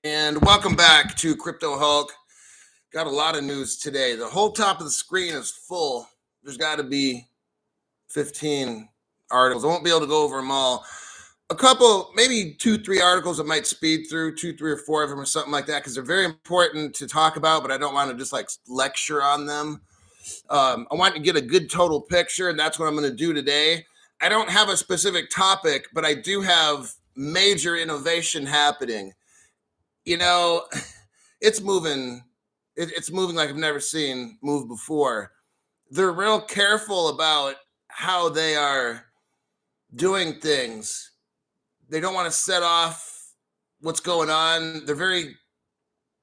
And welcome back to Crypto Hulk. Got a lot of news today. The whole top of the screen is full. There's got to be 15 articles. I won't be able to go over them all. A couple, maybe 2, 3 articles I might speed through, 2, 3, or 4 of them or something like that, because they're very important to talk about, but I don't want to just like lecture on them. I want to get a good total picture, and that's what I'm going to do today. I don't have a specific topic, but I do have major innovation happening. You know, it's moving. It's moving like I've never seen move before. They're real careful about how they are doing things. They don't want to set off what's going on. They're very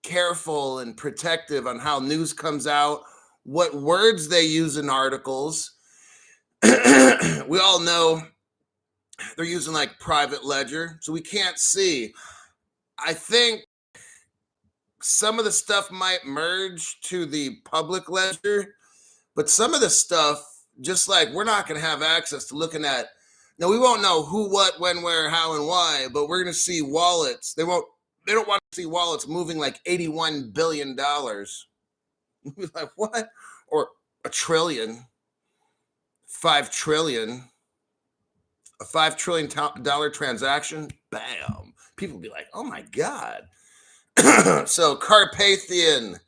careful and protective on how news comes out, what words they use in articles. We all know they're using like private ledger, so we can't see. I think some of the stuff might merge to the public ledger, but some of the stuff, just like we're not going to have access to looking at. Now we won't know who, what, when, where, how, and why, but we're going to see wallets. They don't want to see wallets moving like $81 billion. Like what? Or a trillion, 5 trillion, a $5 trillion transaction. Bam. People be like, oh my God. So Carpathian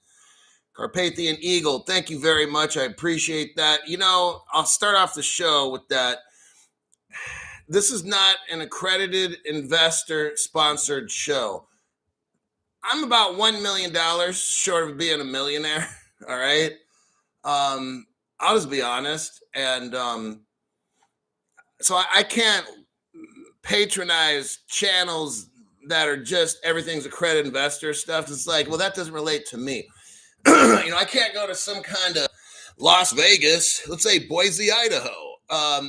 Eagle, thank you very much. I appreciate that. I'll start off the show with that. This is not an accredited investor sponsored show. I'm about $1 million short of being a millionaire. All right. I'll just be honest. And so I can't patronize channels that are just everything's accredited investor stuff. It's like, well, that doesn't relate to me. I can't go to some kind of Las Vegas, let's say Boise, Idaho.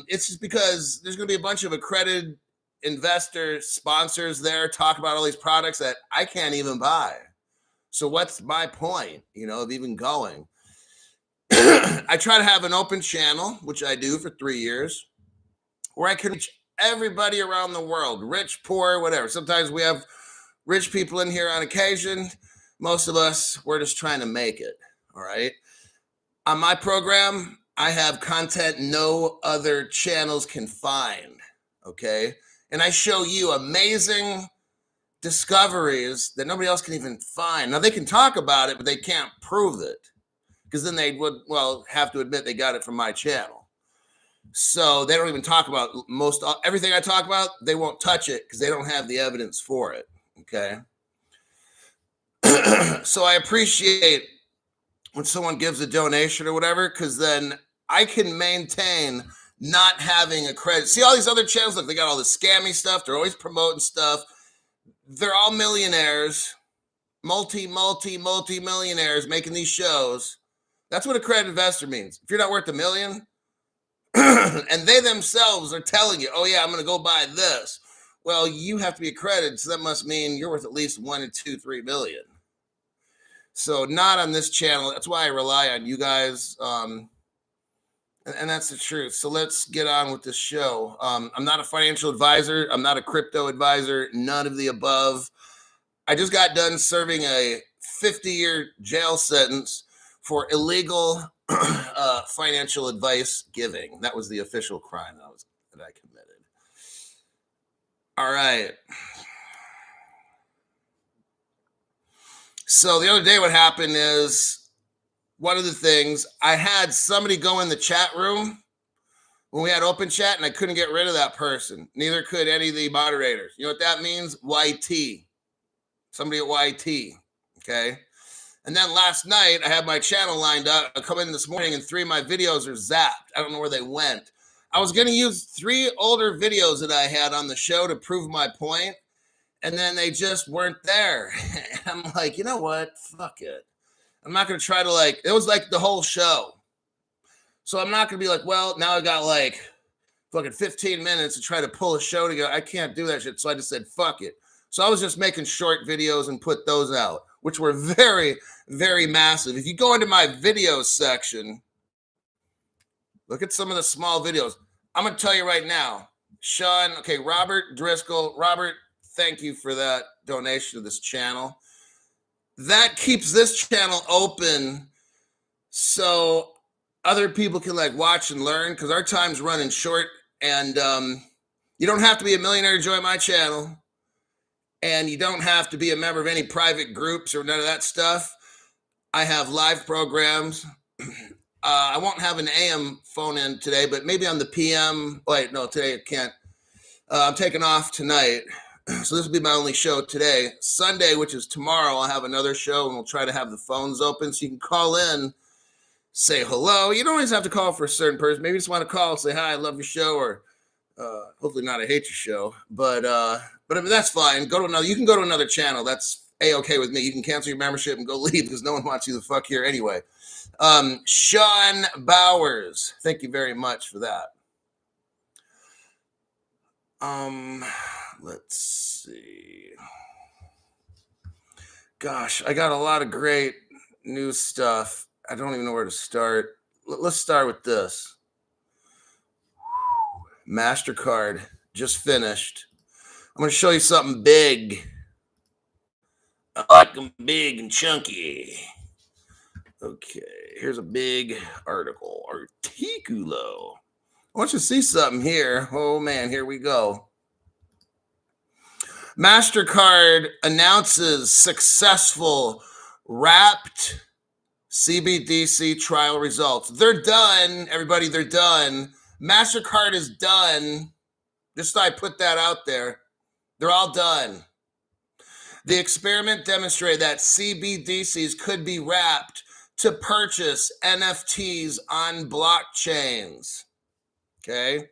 It's just because there's going to be a bunch of accredited investor sponsors there talk about all these products that I can't even buy. So what's my point, of even going? I try to have an open channel, which I do for 3 years, where I can reach everybody around the world, rich, poor, whatever. Sometimes we have rich people in here on occasion. Most of us, we're just trying to make it. All right. On my program, I have content no other channels can find. Okay. And I show you amazing discoveries that nobody else can even find. Now, they can talk about it, but they can't prove it, because then they would, have to admit they got it from my channel. So they don't even talk about everything I talk about. They won't touch it because they don't have the evidence for it. Okay. So I appreciate when someone gives a donation or whatever, because then I can maintain not having a credit. See all these other channels, look, they got all this scammy stuff. They're always promoting stuff. They're all millionaires, multi-millionaires making these shows. That's what a credit investor means. If you're not worth $1 million, and they themselves are telling you, oh yeah, I'm going to go buy this. Well, you have to be accredited, so that must mean you're worth at least 1 to 2, 3 million. So not on this channel. That's why I rely on you guys. And that's the truth. So let's get on with this show. I'm not a financial advisor. I'm not a crypto advisor. None of the above. I just got done serving a 50-year jail sentence for illegal financial advice giving. That was the official crime that I committed. All right. So the other day what happened is, one of the things, I had somebody go in the chat room when we had open chat, and I couldn't get rid of that person. Neither could any of the moderators. You know what that means? YT. Somebody at YT. Okay. And then last night, I had my channel lined up. I come in this morning, and 3 of my videos are zapped. I don't know where they went. I was going to use 3 older videos that I had on the show to prove my point, and then they just weren't there. And I'm like, you know what? Fuck it. I'm not going to try to it was like the whole show. So I'm not going to be like, well, now I got fucking 15 minutes to try to pull a show together. I can't do that shit. So I just said, fuck it. So I was just making short videos and put those out, which were very, very massive. If you go into my videos section, look at some of the small videos. I'm going to tell you right now, Sean, okay, Robert Driscoll, Robert Thank you for that donation to this channel. That keeps this channel open so other people can like watch and learn, because our time's running short. And you don't have to be a millionaire to join my channel, and you don't have to be a member of any private groups or none of that stuff. I have live programs. I won't have an AM phone in today, but maybe on the PM. Wait, no, today I can't. I'm taking off tonight. So this will be my only show today. Sunday, which is tomorrow, I'll have another show, and we'll try to have the phones open so you can call in, say hello. You don't always have to call for a certain person. Maybe you just want to call, say hi, I love your show, or hopefully not, I hate your show. But I mean, that's fine. Go to another. You can go to another channel. That's A-okay with me. You can cancel your membership and go leave, because no one wants you the fuck here anyway. Sean Bowers, thank you very much for that. Let's see. Gosh, I got a lot of great new stuff. I don't even know where to start. Let's start with this. MasterCard just finished. I'm going to show you something big. I like them big and chunky. Okay, here's a big article. Articulo. I want you to see something here. Oh, man, here we go. MasterCard announces successful wrapped CBDC trial results. They're done, everybody. They're done. MasterCard is done. Just thought I put that out there. They're all done. The experiment demonstrated that CBDCs could be wrapped to purchase NFTs on blockchains. Okay.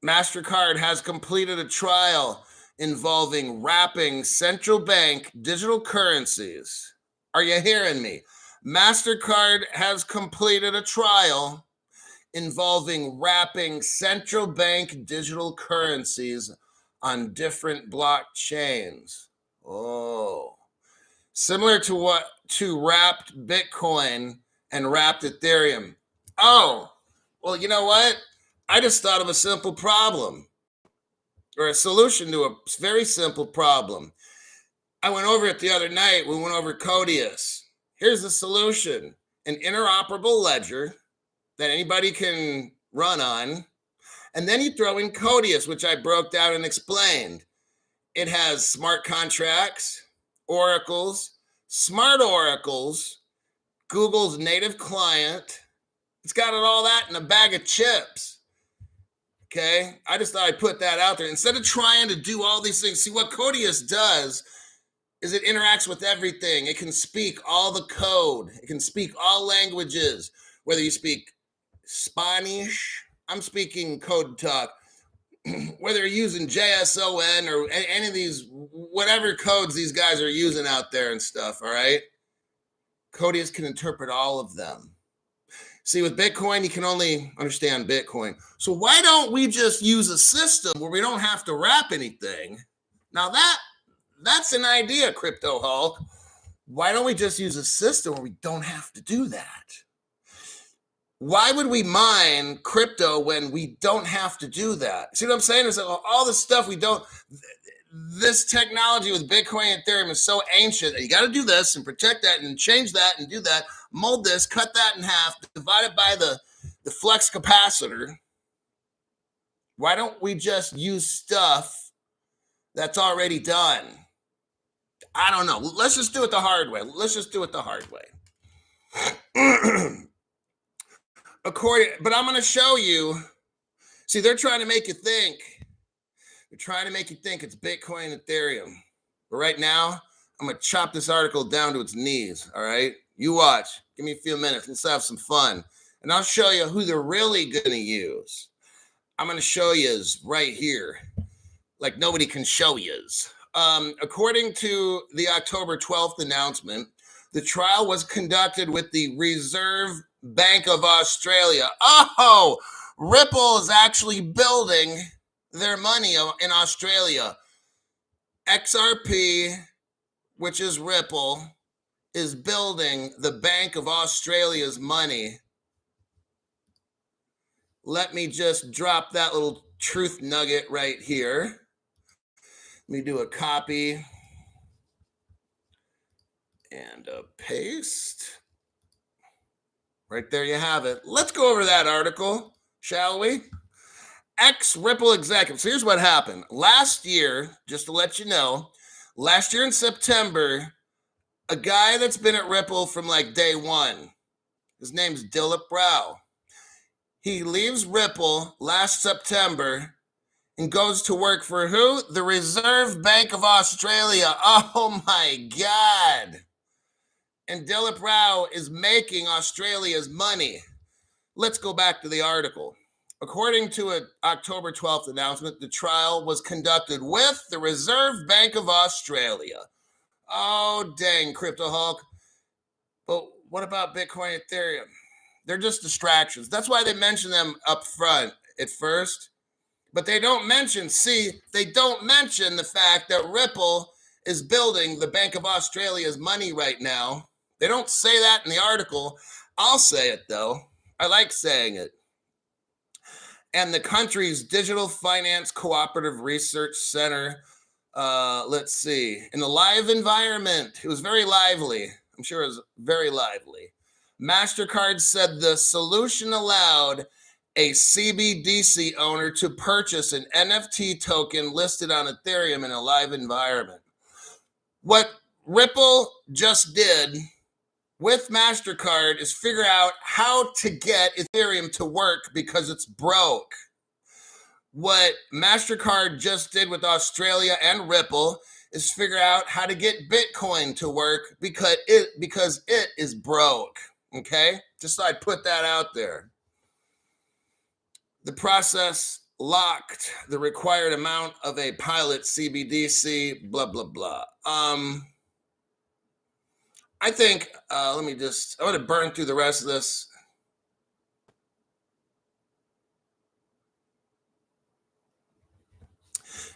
MasterCard has completed a trial involving wrapping central bank digital currencies. Are you hearing me? MasterCard has completed a trial involving wrapping central bank digital currencies on different blockchains. Oh, similar to wrapped Bitcoin and wrapped Ethereum. Oh, well, you know what? I just thought of a simple problem, or a solution to a very simple problem. I went over it the other night. We went over Codius. Here's the solution: an interoperable ledger that anybody can run on. And then you throw in Codius, which I broke down and explained. It has smart contracts, oracles, smart oracles, Google's native client. It's got all that in a bag of chips. Okay, I just thought I'd put that out there. Instead of trying to do all these things, see what Codius does is it interacts with everything. It can speak all the code. It can speak all languages, whether you speak Spanish, I'm speaking code talk, whether you're using JSON or any of these, whatever codes these guys are using out there and stuff, all right? Codius can interpret all of them. See, with Bitcoin, you can only understand Bitcoin. So why don't we just use a system where we don't have to wrap anything? Now that's an idea, Crypto Hulk. Why don't we just use a system where we don't have to do that? Why would we mine crypto when we don't have to do that? See what I'm saying? It's like all this stuff we don't, this technology with Bitcoin and Ethereum is so ancient that you got to do this and protect that and change that and do that, mold this, cut that in half, divide it by the flux capacitor. Why don't we just use stuff that's already done? I don't know. Let's just do it the hard way. But I'm going to show you. See, they're trying to make you think. They're trying to make you think it's Bitcoin and Ethereum. But right now, I'm going to chop this article down to its knees. All right? You watch. Give me a few minutes. Let's have some fun. And I'll show you who they're really going to use. I'm going to show you right here. Like nobody can show you. According to the October 12th announcement, the trial was conducted with the Reserve Bank of Australia. Oh, Ripple is actually building their money in Australia. XRP, which is Ripple, is building the Bank of Australia's money. Let me just drop that little truth nugget right here. Let me do a copy and a paste. Right there you have it. Let's go over that article, shall we? Ex-Ripple executive. So here's what happened. Last year, just to let you know, last year in September, a guy that's been at Ripple from like day one, his name's Dilip Rao. He leaves Ripple last September and goes to work for who? The Reserve Bank of Australia. Oh my God. And Dilip Rao is making Australia's money. Let's go back to the article. According to an October 12th announcement, the trial was conducted with the Reserve Bank of Australia. Oh, dang, Crypto Hulk. But what about Bitcoin and Ethereum? They're just distractions. That's why they mention them up front at first. But they don't mention the fact that Ripple is building the Bank of Australia's money right now. They don't say that in the article. I'll say it, though. I like saying it. And the country's Digital Finance Cooperative Research Center, let's see, in a live environment. It was very lively. I'm sure it was very lively. MasterCard said the solution allowed a CBDC owner to purchase an NFT token listed on Ethereum in a live environment. What Ripple just did with MasterCard is figure out how to get Ethereum to work because it's broke. What MasterCard just did with Australia and Ripple is figure out how to get Bitcoin to work because it is broke. Okay? Just so I put that out there. The process locked the required amount of a pilot CBDC, blah, blah, blah. I think, I'm going to burn through the rest of this.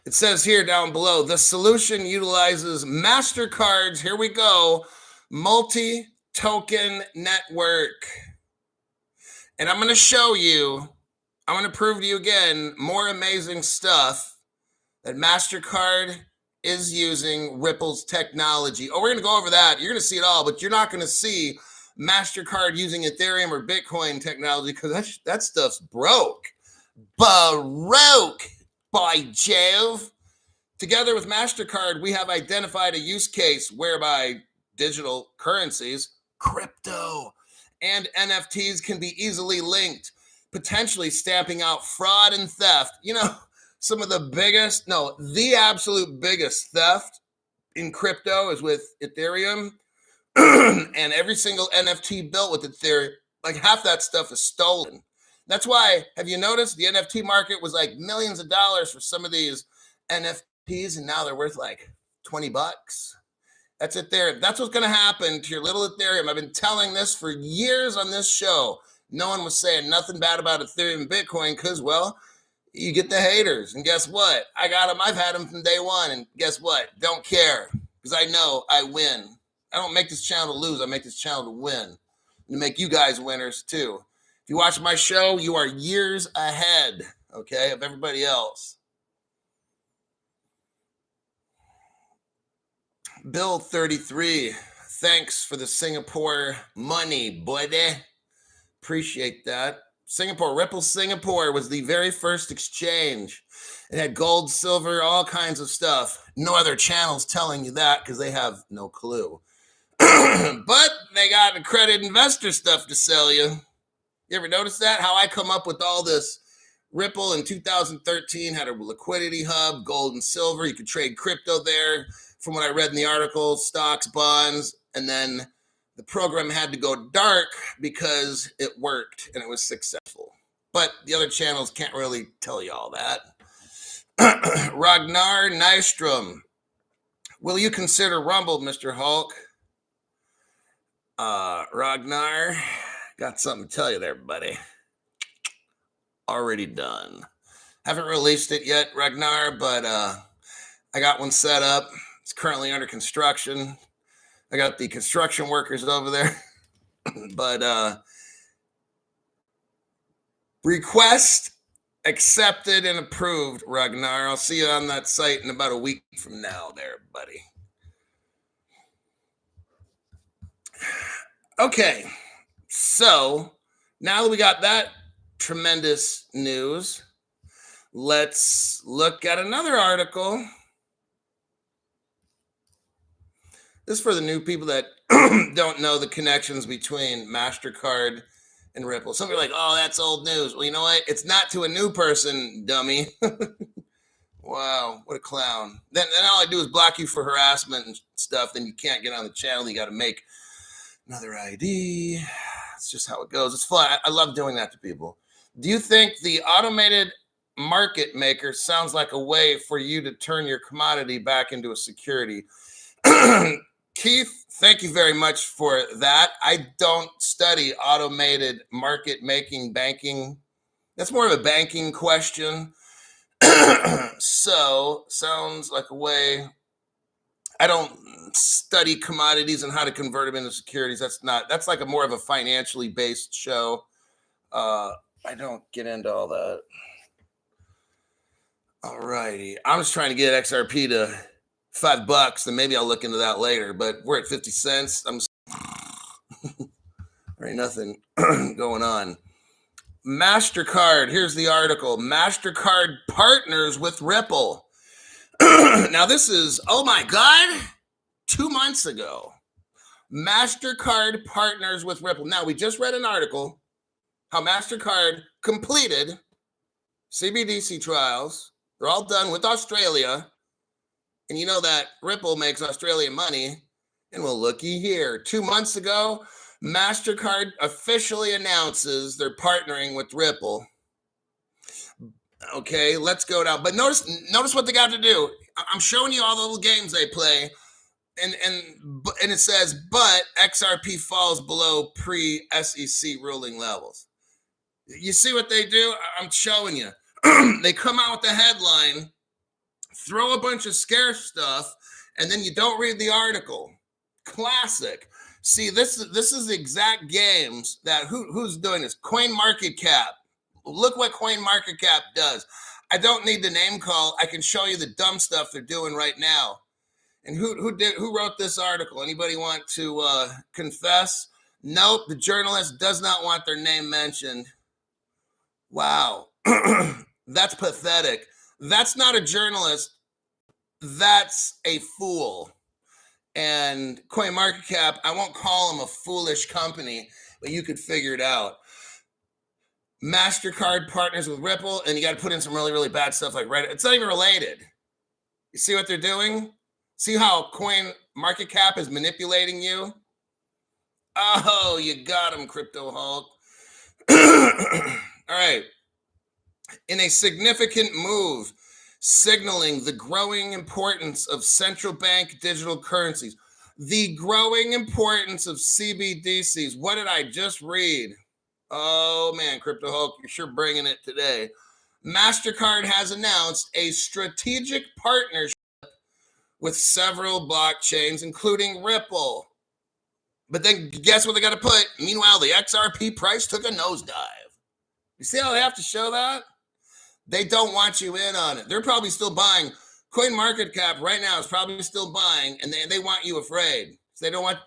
It says here down below, the solution utilizes MasterCard's, here we go, multi-token network. And I'm going to prove to you again, more amazing stuff that MasterCard is using Ripple's technology. Oh, we're going to go over that. You're going to see it all, but you're not going to see MasterCard using Ethereum or Bitcoin technology because that stuff's broke. Baroque, by Jove. Together with MasterCard, we have identified a use case whereby digital currencies, crypto, and NFTs can be easily linked, potentially stamping out fraud and theft. You know, some of the absolute biggest theft in crypto is with Ethereum. And every single NFT built with Ethereum, like half that stuff is stolen. That's why, have you noticed the NFT market was like millions of dollars for some of these NFTs, and now they're worth like $20. That's Ethereum. That's what's going to happen to your little Ethereum. I've been telling this for years on this show. No one was saying nothing bad about Ethereum and Bitcoin because, well, you get the haters. And guess what? I got them. I've had them from day one. And guess what? Don't care because I know I win. I don't make this channel to lose. I make this channel to win and to make you guys winners too. If you watch my show, you are years ahead, okay, of everybody else. Bill 33, thanks for the Singapore money, buddy. Appreciate that. Ripple Singapore was the very first exchange. It had gold, silver, all kinds of stuff. No other channels telling you that because they have no clue. But they got accredited investor stuff to sell you. You ever notice that? How I come up with all this? Ripple in 2013 had a liquidity hub, gold and silver. You could trade crypto there. From what I read in the article, stocks, bonds, and then the program had to go dark because it worked and it was successful. But the other channels can't really tell you all that. Ragnar Nystrom. Will you consider Rumble, Mr. Hulk? Ragnar, got something to tell you there, buddy. Already done. Haven't released it yet, Ragnar, but I got one set up. It's currently under construction. I got the construction workers over there. But request Accepted and approved, Ragnar. I'll see you on that site in about a week from now there, buddy. Okay, so now that we got that tremendous news, let's look at another article. This is for the new people that don't know the connections between MasterCard and Ripple. Some people are like, oh, that's old news. Well, you know what? It's not to a new person, dummy. Wow, what a clown. Then all I do is block you for harassment and stuff. Then you can't get on the channel. You got to make another ID. It's just how it goes. It's fun. I love doing that to people. Do you think the automated market maker sounds like a way for you to turn your commodity back into a security? Keith, thank you very much for that. I don't study automated market making banking. That's more of a banking question. So sounds like a way. I don't study commodities and how to convert them into securities. That's like a more of a financially based show. I don't get into all that. All righty. I'm just trying to get XRP to $5, then maybe I'll look into that later. But we're at 50 cents. There ain't nothing going on. MasterCard, here's the article. MasterCard partners with Ripple. Now this is, oh my God, 2 months ago. MasterCard partners with Ripple. Now we just read an article how MasterCard completed CBDC trials. They're all done with Australia. And you know that Ripple makes Australian money. And well, looky here. 2 months ago, MasterCard officially announces they're partnering with Ripple. Okay, let's go down. But notice what they got to do. I'm showing you all the little games they play. And it says, but XRP falls below pre-SEC ruling levels. You see what they do? I'm showing you. They come out with the headline, throw a bunch of scare stuff, and then you don't read the article. Classic. See, this is the exact games that who's doing this? CoinMarketCap. Look what CoinMarketCap does. I don't need the name call. I can show you the dumb stuff they're doing right now. And who wrote this article? Anybody want to confess? Nope, the journalist does not want their name mentioned. Wow. That's pathetic. That's not a journalist. That's a fool. And CoinMarketCap, I won't call them a foolish company, but you could figure it out. MasterCard partners with Ripple, and you got to put in some really, really bad stuff like Reddit. It's not even related. You see what they're doing? See how CoinMarketCap is manipulating you? Oh, you got him, Crypto Hulk. All right. In a significant move, signaling the growing importance of central bank digital currencies, the growing importance of CBDCs. What did I just read? Oh, man, Crypto Hulk, you're sure bringing it today. MasterCard has announced a strategic partnership with several blockchains, including Ripple. But then guess what they got to put? Meanwhile, the XRP price took a nosedive. You see how they have to show that? They don't want you in on it. They're probably still buying. CoinMarketCap right now is probably still buying, and they want you afraid. So they want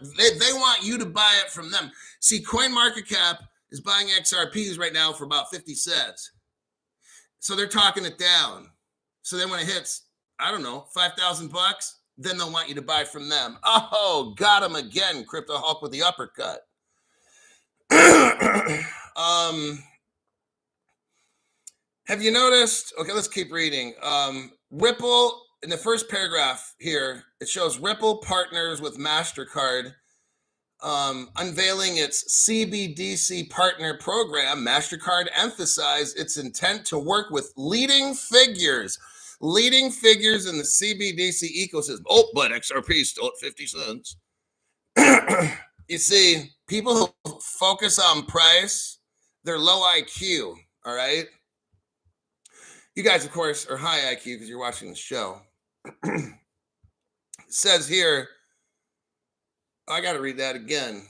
you to buy it from them. See, CoinMarketCap is buying XRPs right now for about 50 cents. So they're talking it down. So then when it hits, I don't know, $5,000, then they'll want you to buy from them. Oh, got him again, Crypto Hulk with the uppercut. Have you noticed? Okay, let's keep reading. Ripple, in the first paragraph here, it shows Ripple partners with MasterCard, unveiling its CBDC partner program. MasterCard emphasized its intent to work with leading figures in the CBDC ecosystem. Oh, but XRP is still at 50 cents. You see, people who focus on price, they're low IQ, all right? You guys, of course, are high IQ because you're watching the show. It says here, I got to read that again.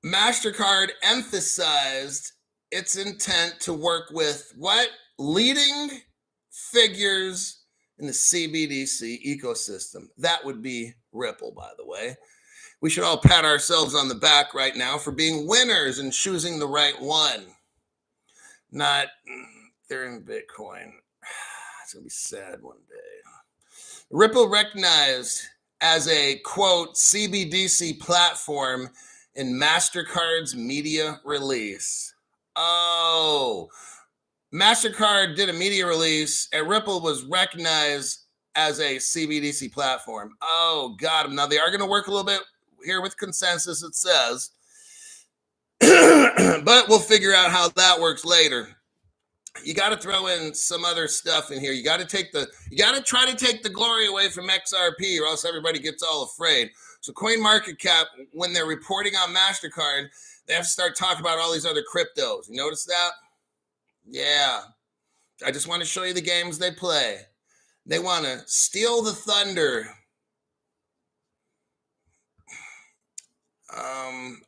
MasterCard emphasized its intent to work with what? Leading figures in the CBDC ecosystem. That would be Ripple, by the way. We should all pat ourselves on the back right now for being winners and choosing the right one. Not Ethereum, Bitcoin. It's going to be sad one day. Ripple recognized as a, quote, CBDC platform in MasterCard's media release. Oh, MasterCard did a media release and Ripple was recognized as a CBDC platform. Oh, got them. Now, they are going to work a little bit here with consensus, it says. But we'll figure out how that works later. You got to throw in some other stuff in here. You got to try to take the glory away from XRP or else everybody gets all afraid. So CoinMarketCap, when they're reporting on MasterCard, they have to start talking about all these other cryptos. You notice that? Yeah. I just want to show you the games they play. They want to steal the thunder.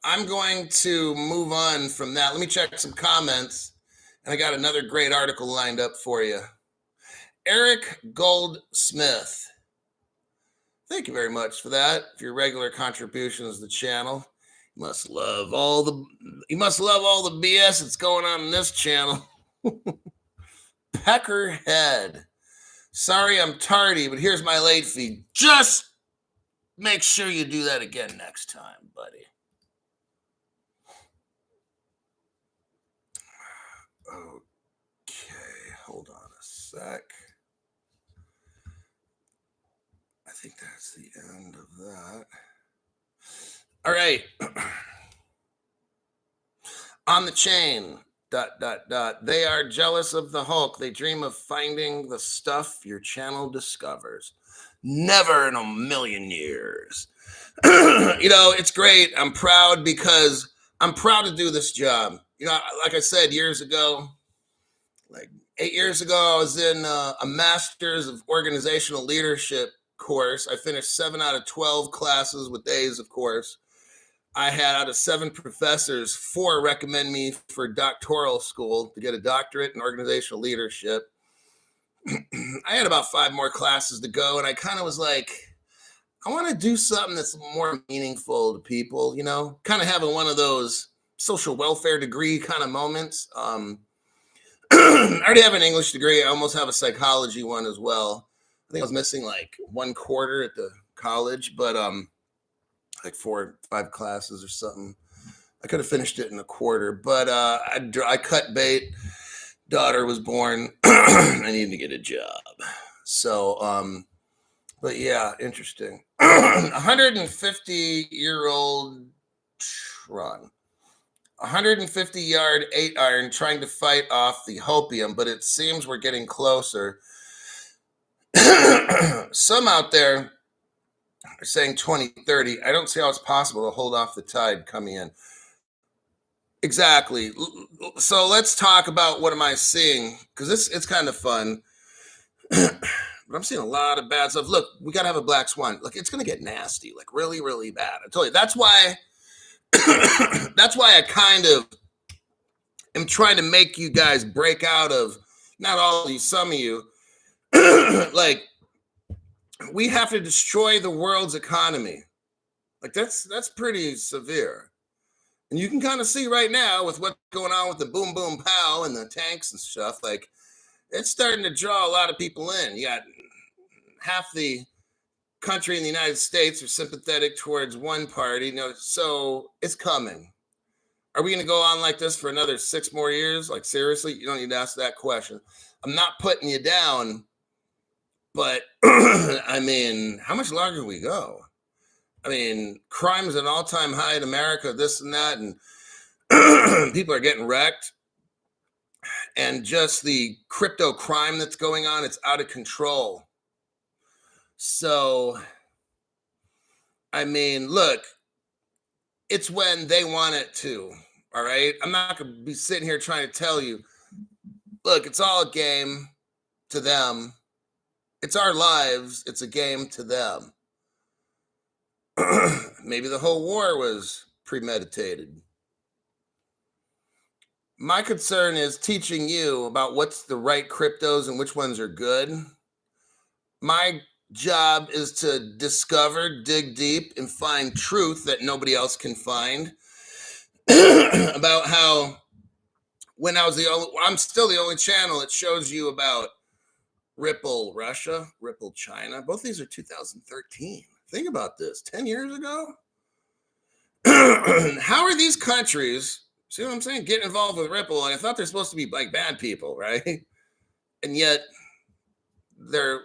I'm going to move on from that. Let me check some comments. And I got another great article lined up for you. Eric Goldsmith. Thank you very much for that. For your regular contributions to the channel. You must love all the BS that's going on in this channel. Peckerhead. Sorry I'm tardy, but here's my late fee. Just make sure you do that again next time, buddy. Okay, hold on a sec. I think that's the end of that. All right. On the chain, ... They are jealous of the Hulk. They dream of finding the stuff your channel discovers. Never in a million years. It's great. I'm proud because I'm proud to do this job. Like I said years ago, like 8 years ago, I was in a Master's of Organizational Leadership course. I finished 7 out of 12 classes with A's, of course. I had, out of 7 professors, 4 recommend me for doctoral school to get a doctorate in organizational leadership. I had about 5 more classes to go, and I kind of was like, I want to do something that's more meaningful to people, kind of having one of those social welfare degree kind of moments. I already have an English degree. I almost have a psychology one as well. I think I was missing like 1 quarter at the college, but like 4 or 5 classes or something. I could have finished it in a quarter, but I cut bait. Daughter was born. I needed to get a job. So, but yeah, interesting. 150-year-old Tron. 150-yard 8-iron trying to fight off the hopium, but it seems we're getting closer. Some out there are saying 2030. I don't see how it's possible to hold off the tide coming in. Exactly. So let's talk about what am I seeing, because it's kind of fun. But I'm seeing a lot of bad stuff. Look, we got to have a black swan. Look, it's going to get nasty, like really, really bad. I told you. That's why I kind of am trying to make you guys break out of, not all of you, some of you, like, we have to destroy the world's economy. Like, that's pretty severe. And you can kind of see right now with what's going on with the boom, boom, pow and the tanks and stuff, like, it's starting to draw a lot of people in. You got half the country in the United States are sympathetic towards one party, so it's coming. Are we going to go on like this for another 6 more years? Like, seriously, you don't need to ask that question. I'm not putting you down, but I mean, how much longer can we go? I mean, crime's at an all-time high in America, this and that, and people are getting wrecked. And just the crypto crime that's going on, it's out of control. So, I mean, look, it's when they want it to, all right? I'm not going to be sitting here trying to tell you, look, it's all a game to them. It's our lives. It's a game to them. Maybe the whole war was premeditated. My concern is teaching you about what's the right cryptos and which ones are good. My job is to discover, dig deep, and find truth that nobody else can find about how when I'm still the only channel that shows you about Ripple Russia, Ripple China. Both these are 2013. Think about this, 10 years ago. How are these countries, see what I'm saying, getting involved with Ripple? And I thought they're supposed to be like bad people, right? And yet they're,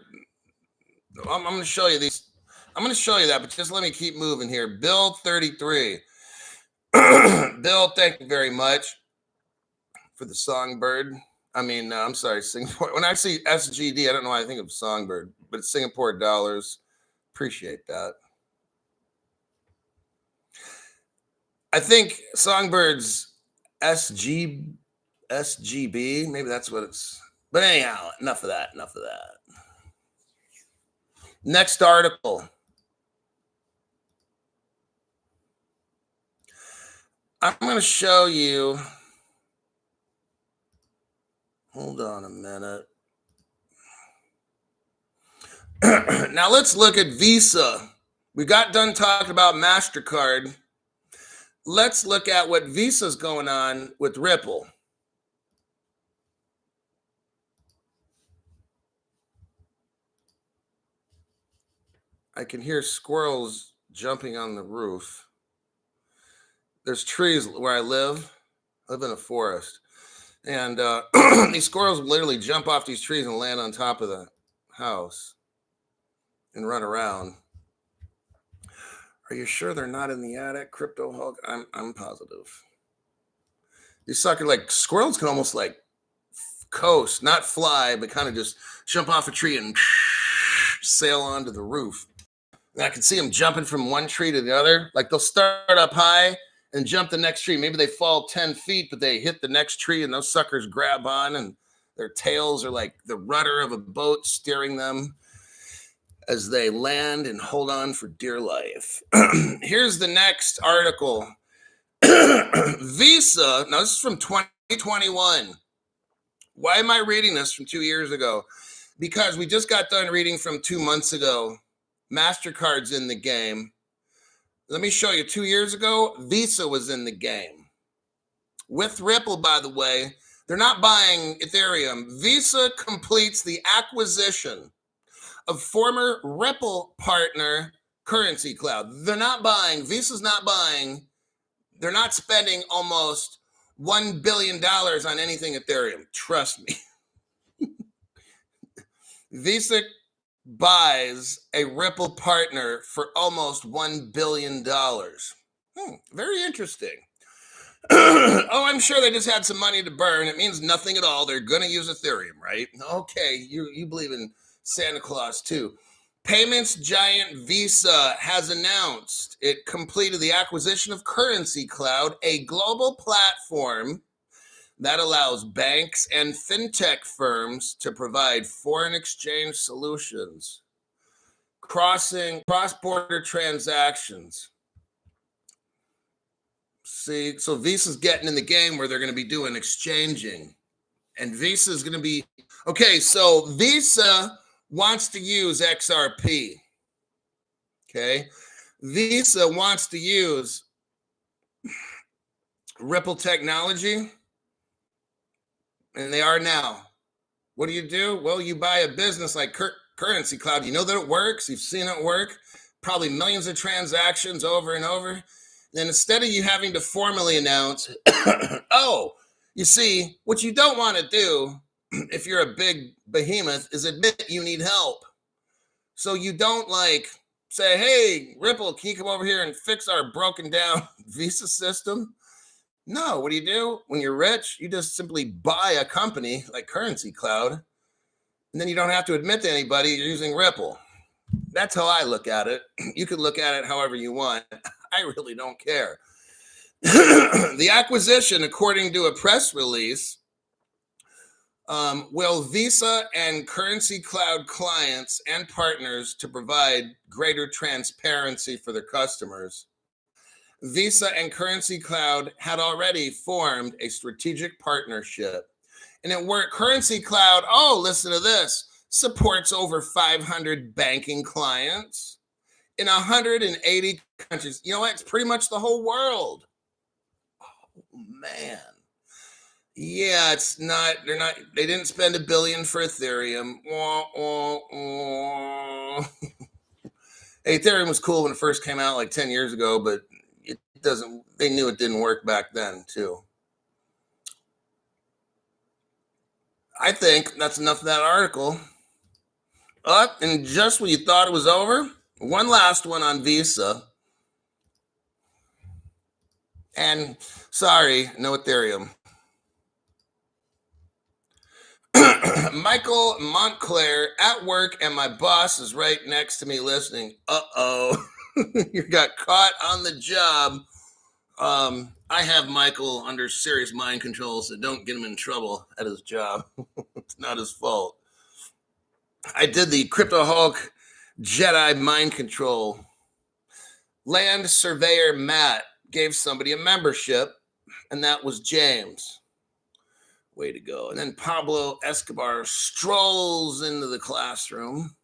I'm going to show you these. I'm going to show you that, but just let me keep moving here. Bill 33. Bill, thank you very much for the songbird. I'm sorry, Singapore. When I see SGD, I don't know why I think of songbird, but it's Singapore dollars. Appreciate that. I think Songbird's SGB, maybe that's what it's. But anyhow, enough of that. Next article. I'm going to show you. Hold on a minute. Now let's look at Visa. We got done talking about MasterCard. Let's look at what Visa's going on with Ripple. I can hear squirrels jumping on the roof. There's trees where I live. I live in a forest. And these squirrels literally jump off these trees and land on top of the house and run around. Are you sure they're not in the attic, Crypto Hulk? I'm positive. These sucker, like squirrels can almost like coast, not fly, but kind of just jump off a tree and sail onto the roof. And I can see them jumping from one tree to the other. Like they'll start up high and jump the next tree. Maybe they fall 10 feet, but they hit the next tree and those suckers grab on and their tails are like the rudder of a boat steering them as they land and hold on for dear life. Here's the next article. Visa, now this is from 2021. Why am I reading this from 2 years ago? Because we just got done reading from 2 months ago. MasterCard's in the game. Let me show you. 2 years ago, Visa was in the game. With Ripple, by the way, they're not buying Ethereum. Visa completes the acquisition of former Ripple partner Currency Cloud. They're not buying, Visa's not buying, they're not spending almost $1 billion on anything Ethereum. Trust me. Visa buys a Ripple partner for almost $1 billion. Very interesting. Oh, I'm sure they just had some money to burn. It means nothing at all. They're going to use Ethereum, right? Okay, you believe in Santa Claus too. Payments giant Visa has announced it completed the acquisition of Currency Cloud, a global platform that allows banks and fintech firms to provide foreign exchange solutions, cross-border transactions. See, so Visa's getting in the game where they're going to be doing exchanging. And Visa's going to be, okay, so Visa wants to use XRP. Okay. Visa wants to use Ripple technology. And they are now. What do? Well, you buy a business like Currency Cloud. You know that it works. You've seen it work. Probably millions of transactions over and over. Then instead of you having to formally announce, oh, you see, what you don't want to do if you're a big behemoth is admit you need help. So you don't like say, hey, Ripple, can you come over here and fix our broken down Visa system? No, what do? When you're rich, you just simply buy a company like Currency Cloud, and then you don't have to admit to anybody you're using Ripple. That's how I look at it. You can look at it however you want. I really don't care. The acquisition, according to a press release, will Visa and Currency Cloud clients and partners to provide greater transparency for their customers, Visa and Currency Cloud had already formed a strategic partnership. And it worked. Currency Cloud, oh, listen to this, supports over 500 banking clients in 180 countries. You know what? It's pretty much the whole world. Oh, man. Yeah, it's not, they didn't spend $1 billion for Ethereum. Ethereum was cool when it first came out like 10 years ago, but they knew it didn't work back then too. I think that's enough of that article. And just when you thought it was over, one last one on Visa. And sorry, no Ethereum. Michael Montclair at work, and my boss is right next to me listening. Uh-oh. You got caught on the job. I have Michael under serious mind control, so don't get him in trouble at his job. It's not his fault. I did the Crypto Hulk Jedi mind control. Land surveyor Matt gave somebody a membership, and that was James. Way to go. And then Pablo Escobar strolls into the classroom,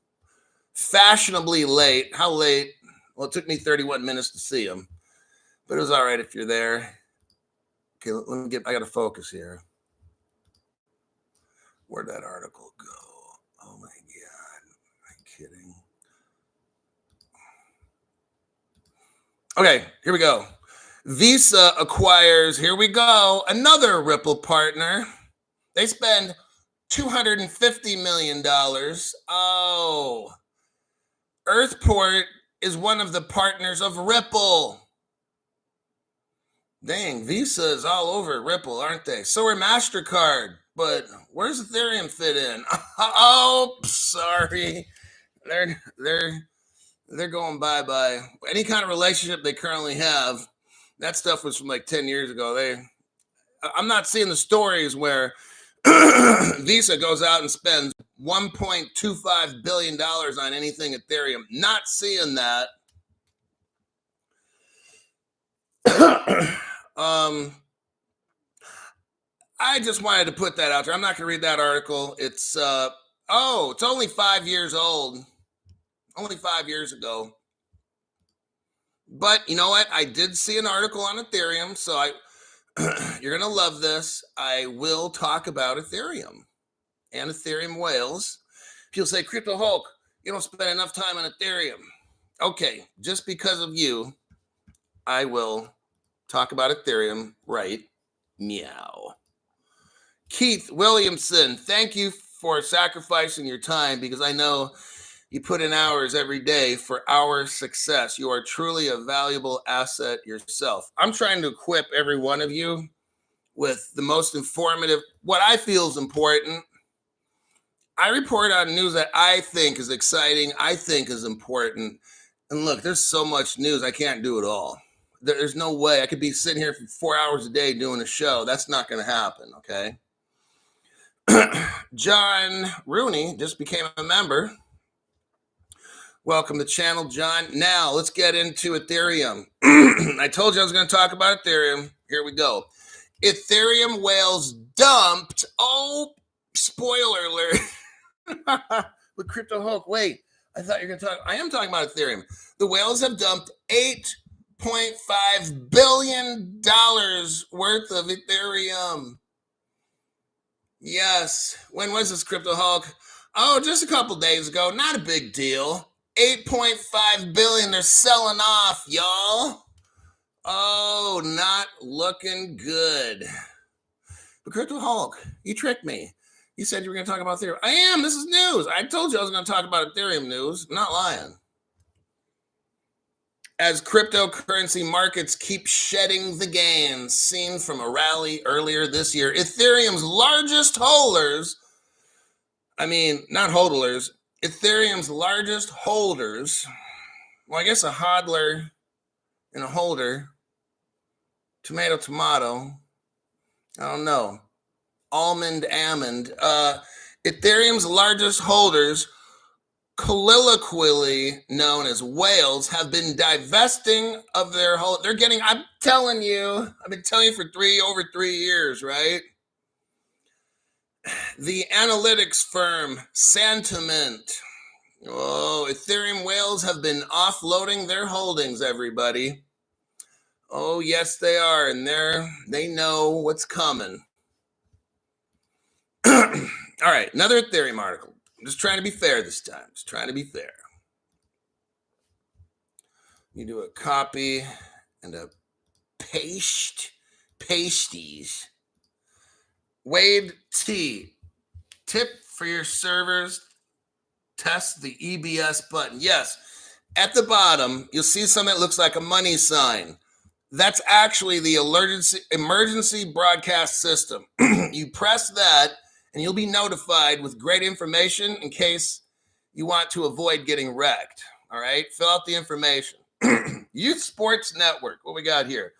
fashionably late. How late? Well, it took me 31 minutes to see him, but it was all right if you're there. Okay, let me I got to focus here. Where'd that article go? Oh my God. Am I kidding? Okay, here we go. Visa acquires, here we go, another Ripple partner. They spend $250 million. Oh, Earthport is one of the partners of Ripple. Dang, Visa is all over Ripple, aren't they? So are MasterCard, but where's Ethereum fit in? Oh, sorry. They're going bye-bye. Any kind of relationship they currently have, that stuff was from like 10 years ago. I'm not seeing the stories where Visa goes out and spends $1.25 billion on anything Ethereum. Not seeing that. I just wanted to put that out there. I'm not going to read that article. It's only 5 years old. Only 5 years ago. But you know what? I did see an article on Ethereum, so you're going to love this. I will talk about Ethereum and Ethereum whales. People say, Crypto Hulk, you don't spend enough time on Ethereum. Okay, just because of you, I will talk about Ethereum right meow. Keith Williamson, thank you for sacrificing your time, because I know you put in hours every day for our success. You are truly a valuable asset yourself. I'm trying to equip every one of you with the most informative, what I feel is important. I report on news that I think is exciting, I think is important. And look, there's so much news, I can't do it all. There's no way I could be sitting here for 4 hours a day doing a show. That's not going to happen, okay? John Rooney just became a member. Welcome to the channel, John. Now, let's get into Ethereum. I told you I was going to talk about Ethereum. Here we go. Ethereum whales dumped. Oh, spoiler alert. With Crypto Hulk. Wait, I thought you were going to talk. I am talking about Ethereum. The whales have dumped $8.5 billion worth of Ethereum. Yes. When was this, Crypto Hulk? Oh, just a couple days ago. Not a big deal. 8.5 billion. They're selling off, y'all. Oh, not looking good. But Crypto Hulk, you tricked me. You said you were going to talk about Ethereum. I am. This is news. I told you I was going to talk about Ethereum news. I'm not lying. As cryptocurrency markets keep shedding the gains seen from a rally earlier this year, Ethereum's largest holders, not hodlers, Ethereum's largest holders, well, I guess a hodler and a holder, tomato, I don't know, almond, Ethereum's largest holders colloquially known as whales, have been divesting of their whole. They're getting. I'm telling you. I've been telling you for over 3 years, right? The analytics firm Santiment. Oh, Ethereum whales have been offloading their holdings, everybody. Oh, yes, they are. And they know what's coming. All right, another Ethereum article. I'm just trying to be fair this time. Just trying to be fair. You do a copy and a pasties. Wade T. Tip for your servers. Test the EBS button. Yes, at the bottom, you'll see something that looks like a money sign. That's actually the emergency broadcast system. You press that, and you'll be notified with great information in case you want to avoid getting wrecked. All right, fill out the information. Youth Sports Network. What we got here?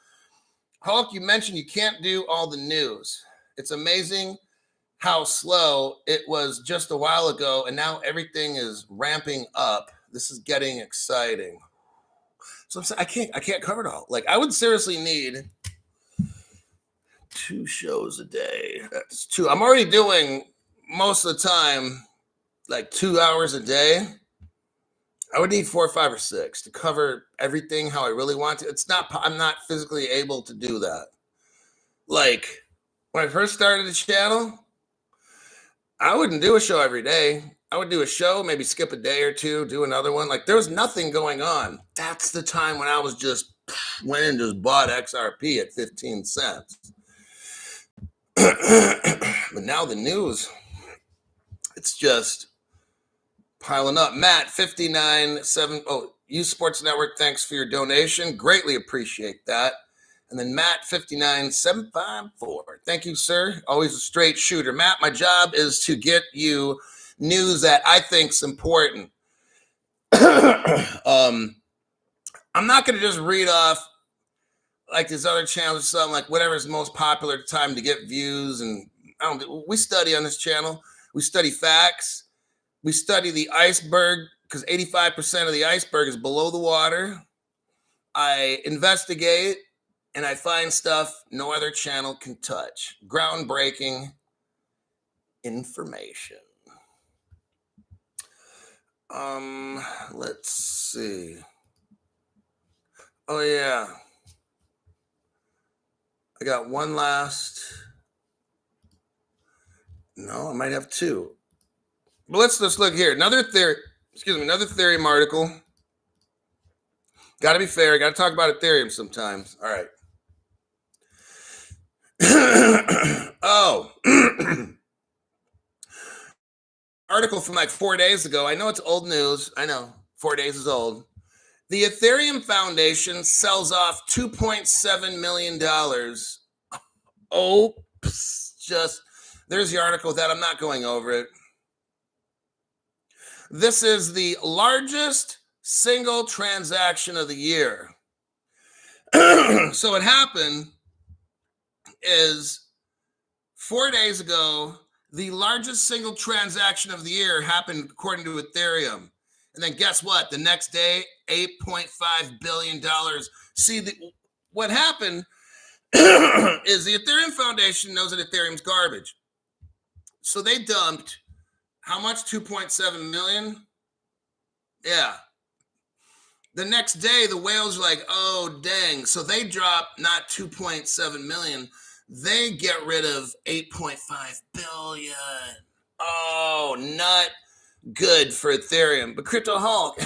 Hulk, you mentioned you can't do all the news. It's amazing how slow it was just a while ago, and now everything is ramping up. This is getting exciting. So I'm saying I can't cover it all. Like, I would seriously need 2 shows a day. That's 2. I'm already doing most of the time like 2 hours a day. I would need 4 or 5 or 6 to cover everything how I really want to. I'm not physically able to do that. Like, when I first started the channel, I wouldn't do a show every day. I would do a show, maybe skip a day or 2, do another one. Like, there was nothing going on. That's the time when I was just went and just bought XRP at 15 cents. But now the news, it's just piling up. Matt 597. Oh, Youth Sports Network, thanks for your donation. Greatly appreciate that. And then Matt 59754. Thank you, sir. Always a straight shooter. Matt, my job is to get you news that I think's important. I'm not going to just read off like these other channels or something, like whatever's most popular time to get views. And we study on this channel. We study facts. We study the iceberg because 85% of the iceberg is below the water. I investigate and I find stuff no other channel can touch. Groundbreaking information. Let's see. Oh, yeah. I got one last. No, I might have 2. But let's just look here. Another Ethereum article. Got to be fair. Got to talk about Ethereum sometimes. All right. Oh. Article from like 4 days ago. I know it's old news. I know 4 days is old. The Ethereum Foundation sells off $2.7 million. Oh, there's the article with that. I'm not going over it. This is the largest single transaction of the year. So what happened is 4 days ago, the largest single transaction of the year happened according to Ethereum. And then guess what? The next day, $8.5 billion. See, what happened is the Ethereum Foundation knows that Ethereum's garbage. So they dumped how much? 2.7 million? Yeah. The next day, the whales are like, oh, dang. So they drop not 2.7 million. They get rid of 8.5 billion. Oh, not good for Ethereum. But Crypto Hulk,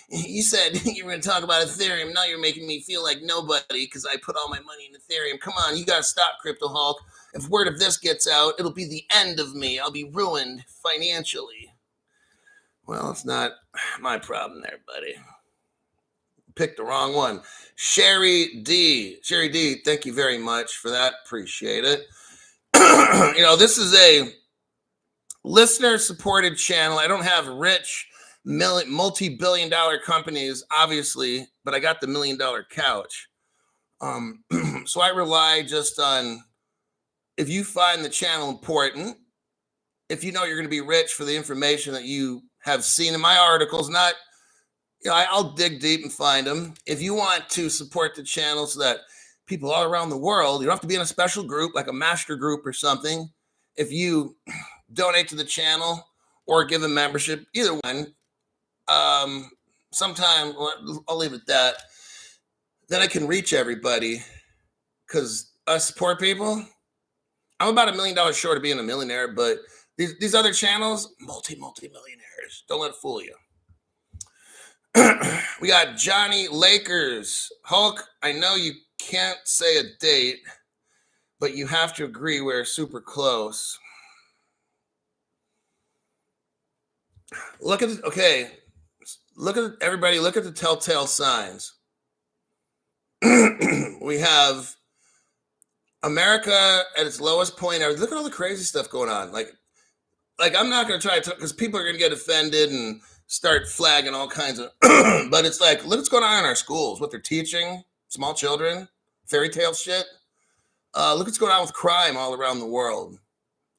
you said you were going to talk about Ethereum. Now you're making me feel like nobody because I put all my money in Ethereum. Come on, you got to stop, Crypto Hulk. If word of this gets out, it'll be the end of me. I'll be ruined financially. Well, it's not my problem there, buddy. Picked the wrong one. Sherry D, thank you very much for that. Appreciate it. This is a listener-supported channel. I don't have rich, multi-billion-dollar companies, obviously, but I got the $1 million couch. So I rely just on, if you find the channel important, if you know you're going to be rich for the information that you have seen in my articles. Not, I'll dig deep and find them. If you want to support the channel so that people all around the world, you don't have to be in a special group like a master group or something. If you donate to the channel or give a membership, either one, sometime I'll leave it at that. Then I can reach everybody, because us poor people, I'm about $1 million short of being a millionaire, but these other channels, multi-millionaires. Don't let it fool you. We got Johnny Lakers. Hulk, I know you can't say a date, but you have to agree we're super close. Look at everybody, look at the telltale signs. We have America at its lowest point. Look at all the crazy stuff going on. Like I'm not going to try to talk, because people are going to get offended and start flagging all kinds of, but it's like, look what's going on in our schools, what they're teaching small children, fairy tale shit. Look what's going on with crime all around the world.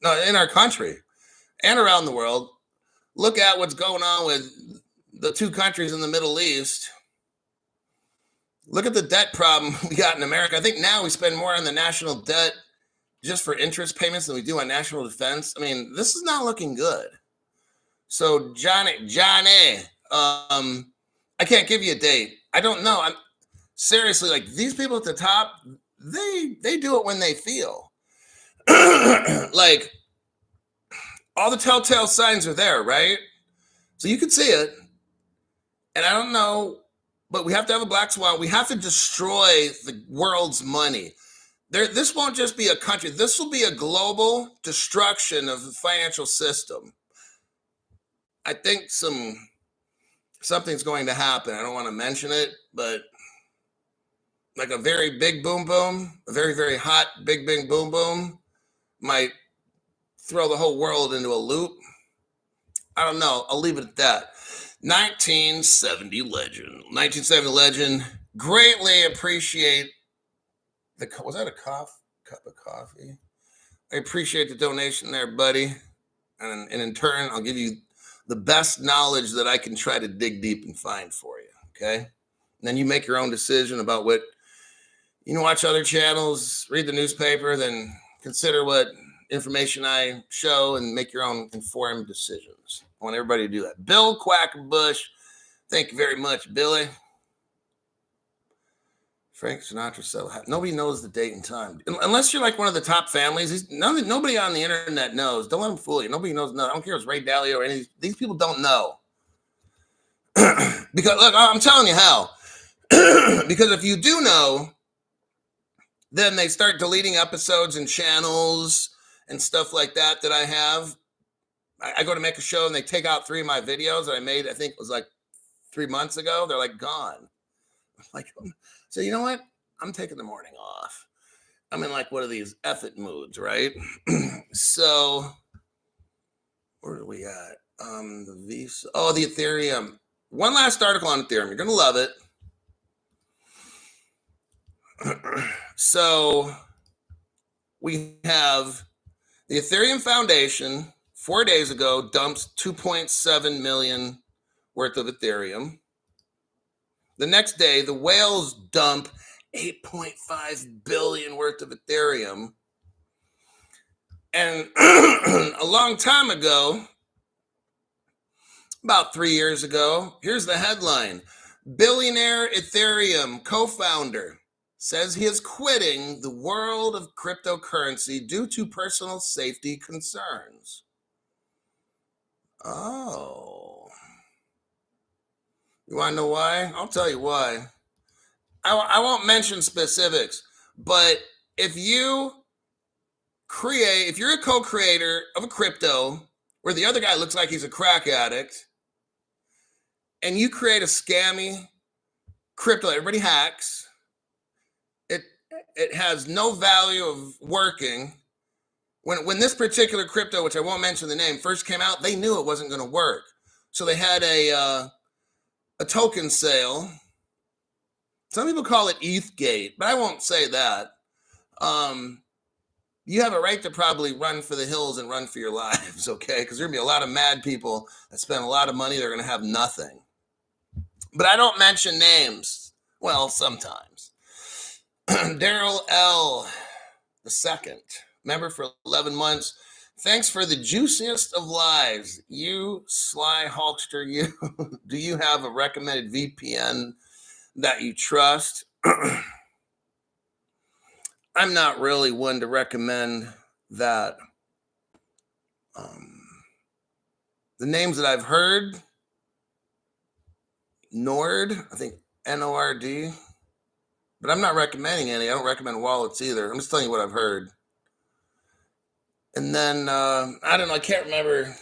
No, in our country and around the world. Look at what's going on with the two countries in the Middle East. Look at the debt problem we got in America. I think now we spend more on the national debt just for interest payments than we do on national defense. I mean, this is not looking good. So Johnny, I can't give you a date. I don't know. I'm seriously, like, these people at the top, they do it when they feel. Like, all the telltale signs are there, right? So you can see it. And I don't know, but we have to have a black swan. We have to destroy the world's money. This won't just be a country. This will be a global destruction of the financial system. I think something's going to happen. I don't want to mention it, but like a very big boom boom, a very, very hot big boom boom might throw the whole world into a loop. I don't know. I'll leave it at that. 1970 legend. Greatly appreciate was that a cup of coffee? I appreciate the donation there, buddy. And in turn, I'll give you the best knowledge that I can try to dig deep and find for you. Okay. And then you make your own decision about what, watch other channels, read the newspaper, then consider what information I show and make your own informed decisions. I want everybody to do that. Bill Quackenbush, thank you very much, Billy. Frank Sinatra said, nobody knows the date and time. Unless you're like one of the top families. Nobody on the internet knows. Don't let them fool you. Nobody knows. No, I don't care if it's Ray Dalio or any. These people don't know. Because, look, I'm telling you how. Because if you do know, then they start deleting episodes and channels and stuff like that I have. I go to make a show and they take out 3 of my videos that I made, I think it was like 3 months ago. They're like gone. I'm like, so you know what? I'm taking the morning off. I'm in like one of these effort moods, right? So where are we at? The Visa. Oh, the Ethereum. One last article on Ethereum. You're gonna love it. So we have the Ethereum Foundation 4 days ago dumps 2.7 million worth of Ethereum. The next day, the whales dump 8.5 billion worth of Ethereum. And a long time ago, about 3 years ago, here's the headline. Billionaire Ethereum co-founder says he is quitting the world of cryptocurrency due to personal safety concerns. Oh. You want to know why? I'll tell you why. I won't mention specifics, but if you're a co-creator of a crypto where the other guy looks like he's a crack addict, and you create a scammy crypto that everybody hacks, it has no value of working. When this particular crypto, which I won't mention the name, first came out, they knew it wasn't going to work. So they had a token sale. Some people call it ETHgate, but I won't say that. you have a right to probably run for the hills and run for your lives, okay? Because there's going to be a lot of mad people that spend a lot of money. They're going to have nothing. But I don't mention names. Well, sometimes. Daryl L. the second, member for 11 months. Thanks for the juiciest of lives. You sly Hulkster, you. Do you have a recommended VPN that you trust? I'm not really one to recommend that. The names that I've heard, Nord, I think Nord, but I'm not recommending any. I don't recommend wallets either. I'm just telling you what I've heard. And then, I don't know, I can't remember.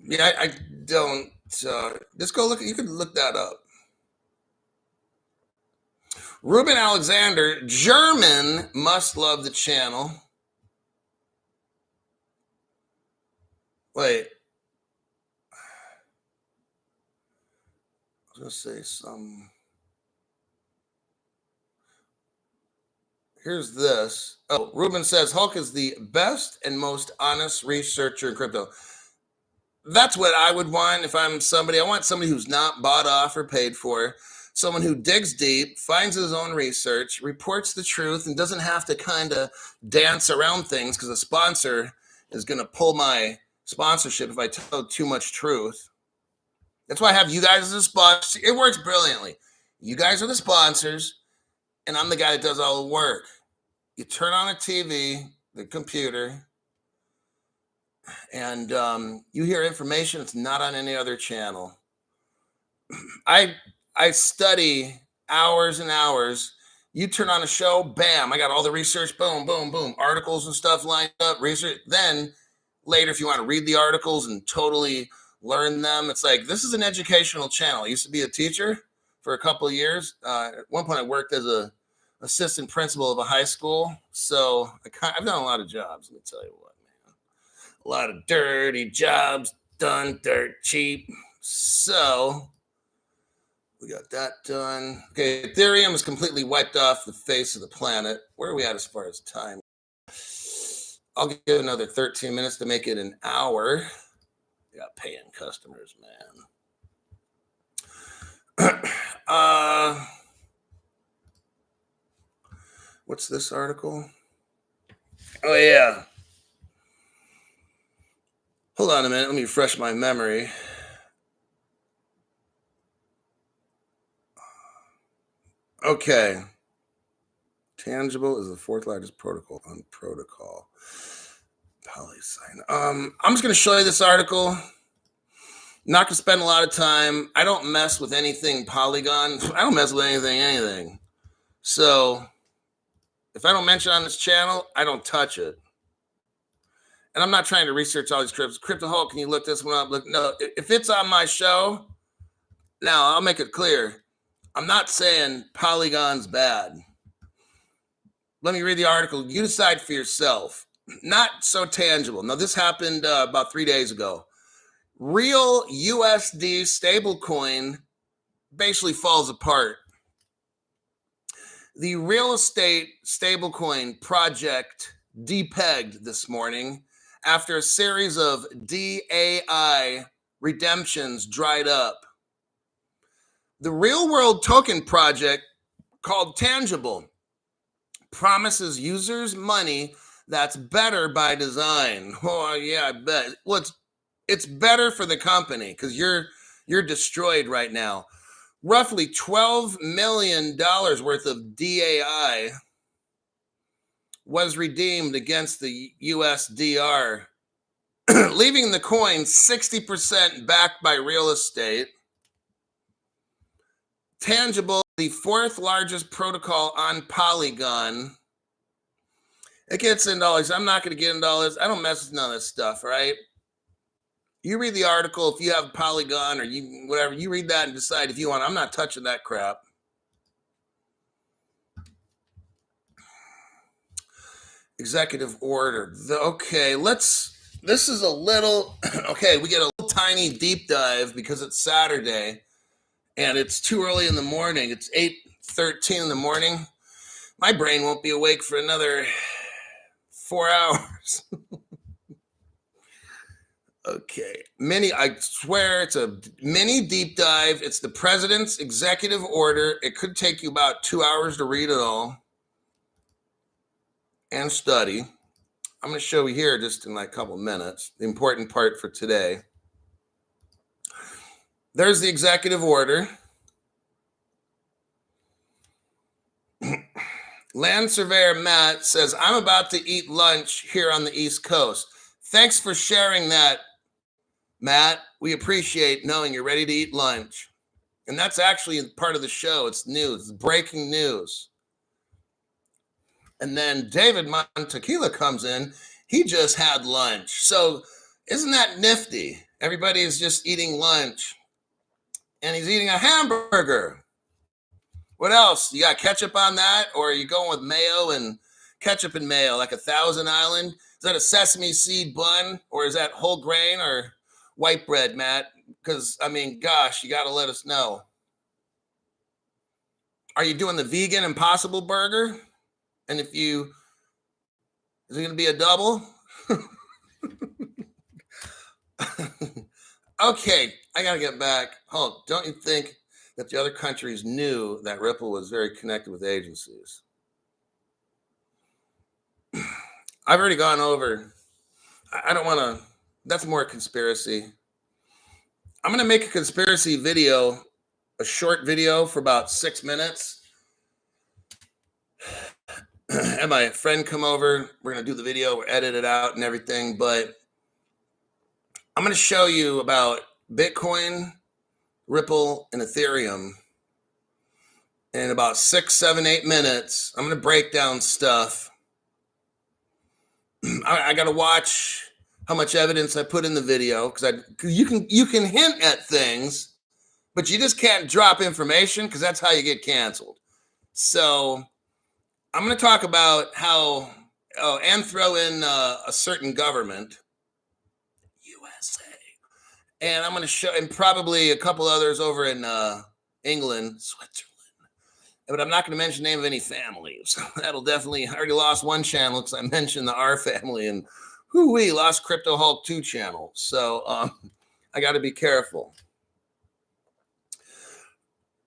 Yeah, I don't. Just go look. You could look that up. Ruben Alexander, German, must love the channel. Wait. I was going to say some. Here's this. Oh, Ruben says Hulk is the best and most honest researcher in crypto. That's what I would want if I'm somebody. I want somebody who's not bought off or paid for. Someone who digs deep, finds his own research, reports the truth, and doesn't have to kind of dance around things because a sponsor is going to pull my sponsorship if I tell too much truth. That's why I have you guys as a sponsor. It works brilliantly. You guys are the sponsors, and I'm the guy that does all the work. You turn on a TV, the computer, and you hear information that's not on any other channel. I study hours and hours. You turn on a show, bam, I got all the research, boom, boom, boom, articles and stuff lined up, research. Then later, if you want to read the articles and totally learn them, it's like, this is an educational channel. I used to be a teacher for a couple of years. At one point, I worked as a assistant principal of a high school. So I've done a lot of jobs, let me tell you what, man. A lot of dirty jobs done dirt cheap. So we got that done. Okay, Ethereum is completely wiped off the face of the planet. Where are we at as far as time? I'll give another 13 minutes to make it an hour. We got paying customers, man. What's this article? Oh, yeah. Hold on a minute. Let me refresh my memory. Okay. Tangible is the fourth largest protocol on protocol. PolySign. I'm just going to show you this article. Not going to spend a lot of time. I don't mess with anything Polygon. I don't mess with anything. So if I don't mention on this channel, I don't touch it. And I'm not trying to research all these cryptos. Crypto Hulk, can you look this one up? Look, no, if it's on my show, now I'll make it clear. I'm not saying Polygon's bad. Let me read the article. You decide for yourself. Not so tangible. Now, this happened about 3 days ago. Real USD stablecoin basically falls apart. The real estate stablecoin project depegged this morning after a series of DAI redemptions dried up. The real world token project, called Tangible, promises users money that's better by design. Oh, yeah, I bet. Well, it's better for the company because you're destroyed right now. Roughly $12 million worth of DAI was redeemed against the USDR, leaving the coin 60% backed by real estate. Tangible, the fourth largest protocol on Polygon. It gets in dollars. I'm not going to get into all this. I don't mess with none of this stuff, right? You read the article. If you have Polygon or you whatever, you read that and decide if you want. I'm not touching that crap. Executive order. Okay, this is a little, okay, we get a little tiny deep dive because it's Saturday and it's too early in the morning. It's 8:13 in the morning. My brain won't be awake for another 4 hours. Okay. I swear it's a mini deep dive. It's the president's executive order. It could take you about 2 hours to read it all and study. I'm going to show you here just in like a couple minutes, the important part for today. There's the executive order. Land Surveyor Matt says, I'm about to eat lunch here on the East Coast. Thanks for sharing that, Matt. We appreciate knowing you're ready to eat lunch. And that's actually part of the show. It's news, it's breaking news. And then David Montequila comes in. He just had lunch. So isn't that nifty? Everybody is just eating lunch. And he's eating a hamburger. What else? You got ketchup on that? Or are you going with mayo and ketchup and mayo, like a Thousand Island? Is that a sesame seed bun? Or is that whole grain or white bread, Matt? Because, I mean, gosh, you got to let us know. Are you doing the vegan Impossible Burger? And is it going to be a double? Okay, I got to get back. Don't you think that the other countries knew that Ripple was very connected with agencies? I've already gone over. I don't want to. That's more a conspiracy. I'm going to make a conspiracy video, a short video for about 6 minutes. And my friend come over. We're going to do the video, we'll edit it out and everything. But I'm going to show you about Bitcoin, Ripple, and Ethereum in about 6, 7, 8 minutes. I'm going to break down stuff. I got to watch how much evidence I put in the video because you can hint at things, but you just can't drop information because that's how you get canceled. So I'm going to talk about how, and throw in a certain government, USA, and I'm going to show, and probably a couple others over in England, Switzerland. But I'm not going to mention the name of any families. That'll definitely, I already lost one channel because I mentioned the R family, and we lost Crypto Hulk 2 channel. So I got to be careful.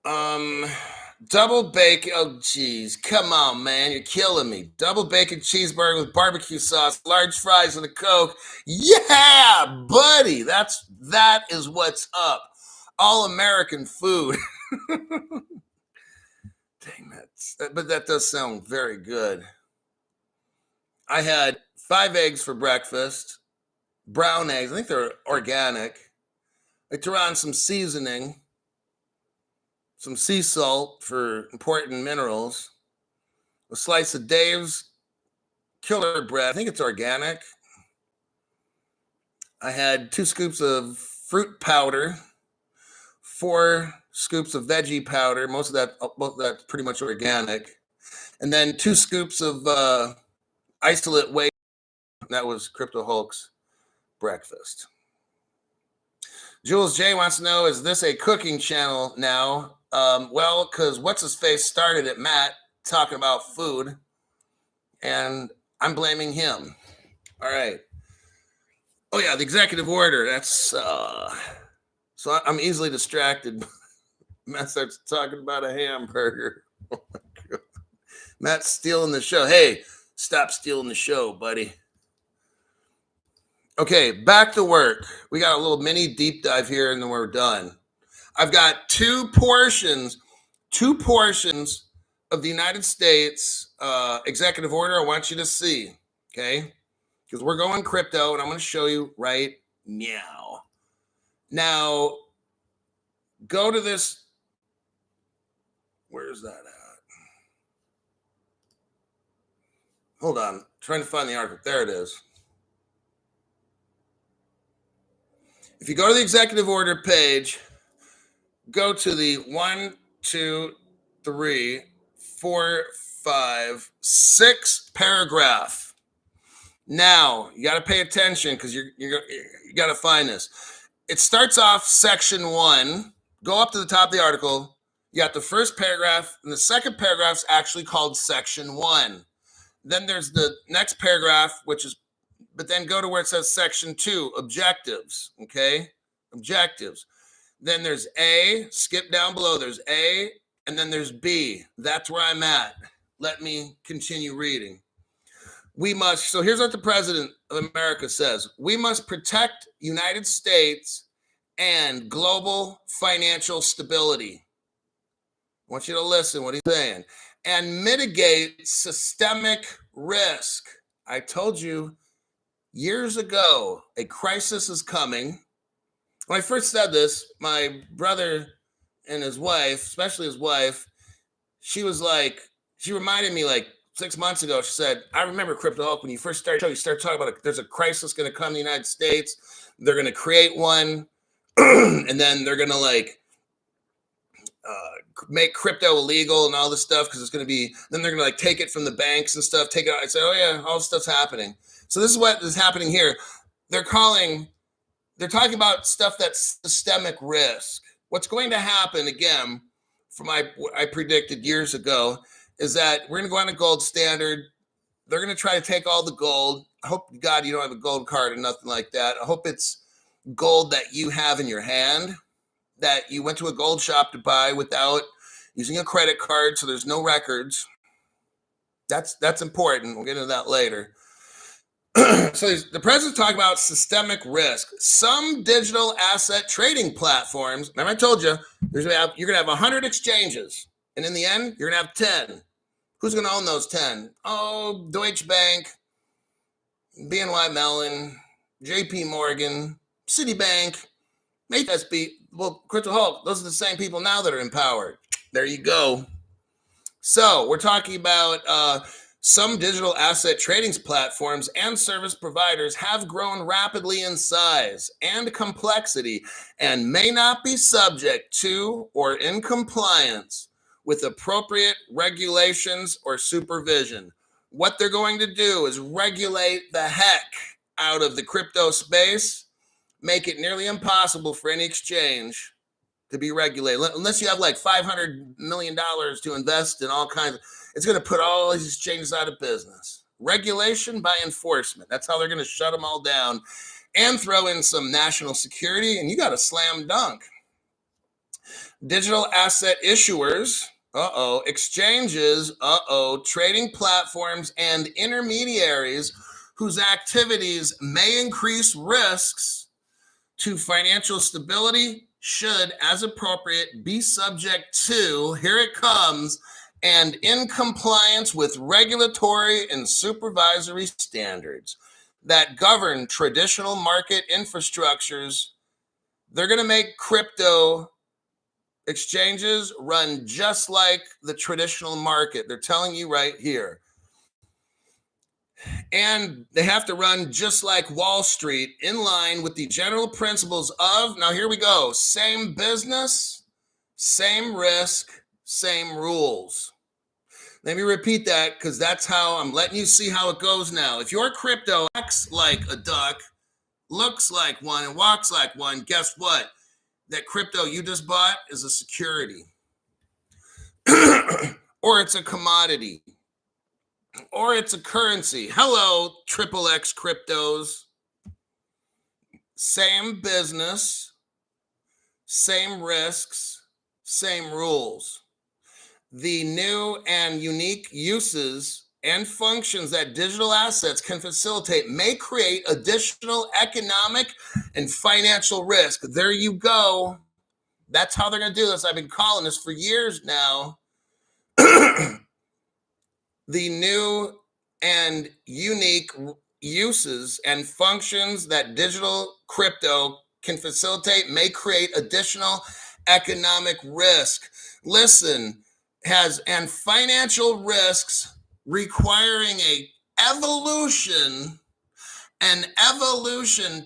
Double bacon. Oh, geez. Come on, man. You're killing me. Double bacon cheeseburger with barbecue sauce, large fries and a Coke. Yeah, buddy. That is what's up. All American food. Dang, but that does sound very good. I had 5 eggs for breakfast, brown eggs. I think they're organic. I threw on some seasoning, some sea salt for important minerals, a slice of Dave's Killer Bread. I think it's organic. I had 2 scoops of fruit powder, 4 scoops of veggie powder. Most of that's pretty much organic. And then 2 scoops of isolate whey. That was Crypto Hulk's breakfast. Jules J wants to know, is this a cooking channel now? Well, because what's his face started it, Matt, talking about food, and I'm blaming him. All right. Oh yeah, the executive order. That's so I'm easily distracted. Matt starts talking about a hamburger. Oh my God. Matt's stealing the show. Hey, stop stealing the show, buddy. Okay, back to work. We got a little mini deep dive here and then we're done. I've got two portions of the United States executive order I want you to see, okay? Because we're going crypto and I'm going to show you right now. Now, go to this. Where's that at? Hold on. Trying to find the article. There it is. If you go to the executive order page, go to the 1, 2, 3, 4, 5, 6 paragraph. Now, you got to pay attention because you got to find this. It starts off section 1. Go up to the top of the article. You got the first paragraph, and the second paragraph is actually called section 1. Then there's the next paragraph, which is, but then go to where it says section 2, objectives, okay? Objectives. Then there's A, skip down below, there's A, and then there's B. That's where I'm at. Let me continue reading. We must, so here's what the President of America says. We must protect United States and global financial stability. I want you to listen what he's saying. And mitigate systemic risk. I told you years ago, a crisis is coming. When I first said this, my brother and his wife, especially his wife, she was like, she reminded me like 6 months ago, she said, I remember Crypto Hulk when you first started, you started talking about there's a crisis going to come to the United States. They're going to create one, and then they're going to like make crypto illegal and all this stuff because it's going to be, then they're going to like take it from the banks and stuff, take it out. I said, oh yeah, all this stuff's happening. So this is what is happening here. They're talking about stuff that's systemic risk. What's going to happen again, from I predicted years ago, is that we're going to go on a gold standard. They're going to try to take all the gold. I hope, God, you don't have a gold card or nothing like that. I hope it's gold that you have in your hand, that you went to a gold shop to buy without using a credit card, so there's no records. That's important. We'll get into that later. So the president's talking about systemic risk. Some digital asset trading platforms, remember I told you, you're going to have 100 exchanges, and in the end, you're going to have 10. Who's going to own those 10? Oh, Deutsche Bank, BNY Mellon, JP Morgan, Citibank, HSBC. Well, Crypto Hulk, those are the same people now that are empowered. There you go. So we're talking about some digital asset trading platforms and service providers have grown rapidly in size and complexity and may not be subject to or in compliance with appropriate regulations or supervision. What they're going to do is regulate the heck out of the crypto space, make it nearly impossible for any exchange to be regulated. Unless you have like $500 million to invest in all kinds of, it's going to put all these exchanges out of business. Regulation by enforcement. That's how they're going to shut them all down and throw in some national security, and you got a slam dunk. Digital asset issuers, exchanges, trading platforms and intermediaries whose activities may increase risks to financial stability should, as appropriate, be subject to, here it comes, and in compliance with regulatory and supervisory standards that govern traditional market infrastructures. They're going to make crypto exchanges run just like the traditional market. They're telling you right here. And they have to run just like Wall Street, in line with the general principles of, now here we go, same business, same risk, same rules. Let me repeat that, because that's how I'm letting you see how it goes now. If your crypto acts like a duck, looks like one, and walks like one, guess what? That crypto you just bought is a security. Or it's a commodity. Or it's a currency. Hello, XXX cryptos. Same business, same risks, same rules. The new and unique uses and functions that digital assets can facilitate may create additional economic and financial risk. There you go. That's how they're going to do this. I've been calling this for years now. The new and unique uses and functions that digital crypto can facilitate may create additional economic risk. Listen, and financial risks requiring an evolution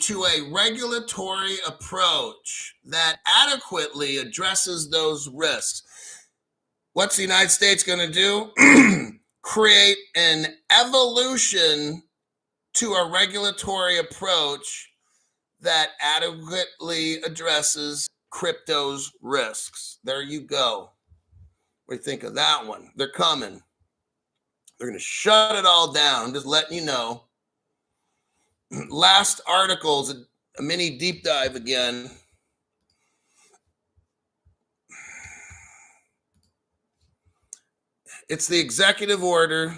to a regulatory approach that adequately addresses those risks. What's the United States going to do? Create an evolution to a regulatory approach that adequately addresses crypto's risks. There you go. What do you think of that one? They're coming. They're going to shut it all down. I'm just letting you know. Last article's a mini deep dive again. It's the executive order.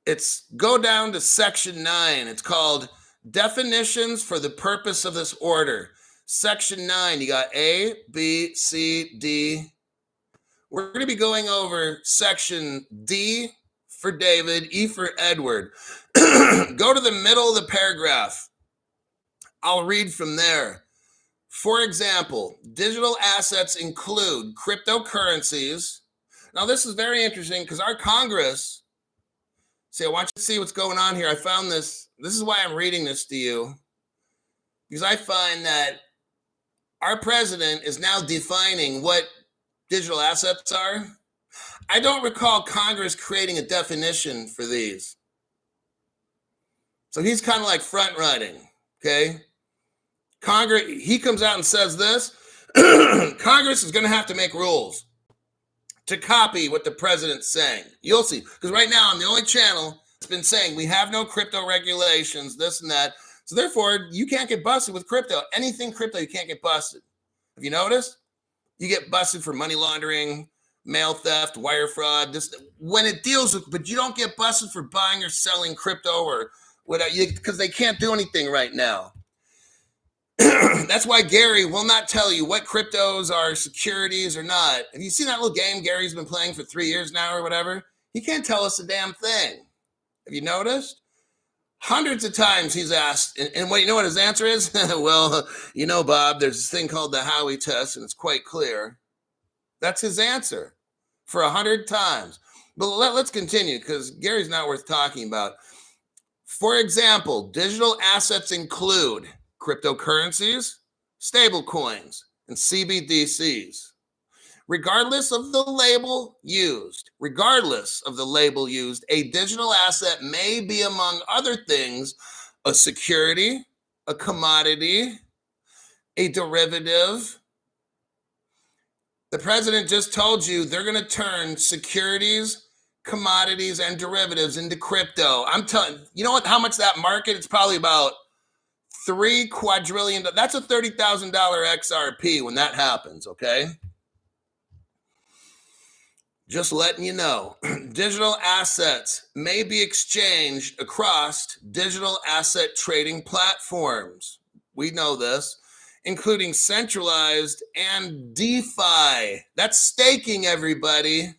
It's go down to section 9. It's called definitions for the purpose of this order. Section 9, you got A, B, C, D. We're going to be going over section D for David, E for Edward. Go to the middle of the paragraph. I'll read from there. For example, digital assets include cryptocurrencies. Now, this is very interesting because our Congress, see, I want you to see what's going on here. I found this. This is why I'm reading this to you, because I find that our president is now defining what digital assets are. I don't recall Congress creating a definition for these. So he's kind of like front running, okay? Congress, he comes out and says this. Congress is going to have to make rules to copy what the president's saying. You'll see, because right now I'm the only channel that's been saying we have no crypto regulations, this and that. So therefore, you can't get busted with crypto. Anything crypto, you can't get busted. Have you noticed? You get busted for money laundering, mail theft, wire fraud, this when it deals with, but you don't get busted for buying or selling crypto or whatever, because they can't do anything right now. That's why Gary will not tell you what cryptos are securities or not. Have you seen that little game Gary's been playing for 3 years now or whatever? He can't tell us a damn thing. Have you noticed? Hundreds of times he's asked, and what, you know what his answer is? Well, you know, Bob, there's this thing called the Howey test, and it's quite clear. That's his answer for 100 times. But let's continue, because Gary's not worth talking about. For example, digital assets include cryptocurrencies, stable coins, and CBDCs. Regardless of the label used, a digital asset may be, among other things, a security, a commodity, a derivative. The president just told you they're going to turn securities, commodities, and derivatives into crypto. I'm telling you, know what? How much that market? It's probably about $3 quadrillion. That's a $30,000 XRP when that happens. Okay. Just letting you know, digital assets may be exchanged across digital asset trading platforms. We know this, including centralized and DeFi. That's staking, everybody.